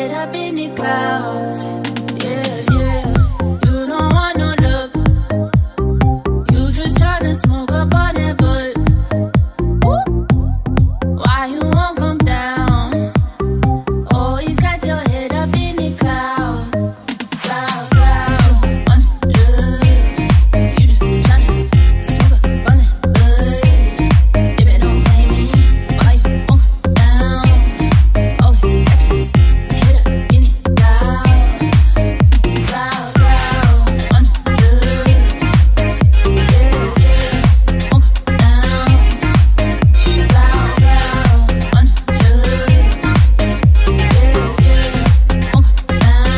head up in the clouds. Yeah, yeah. You don't want no love. You just tryna smoke up on it, but why you won't come down? Always got your head up in the cloud. Cloud, cloud. On love. You just tryna smoke up on it, but baby, don't blame me. Why you won't come down? Always got your head up in the cloud. Cloud, cloud. On love. Yeah, yeah. Won't come down. Cloud, cloud. On love. Yeah, yeah. Won't come down.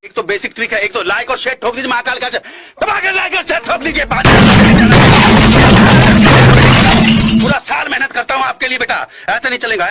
एक तो basic trick है, एक तो like और share ठोक दीजिए महाकाल का दबा के लाइक और शेयर ठोक दीजिए। पूरा साल मेहनत करता हूँ आपके लिए बेटा, ऐसा नहीं चलेगा।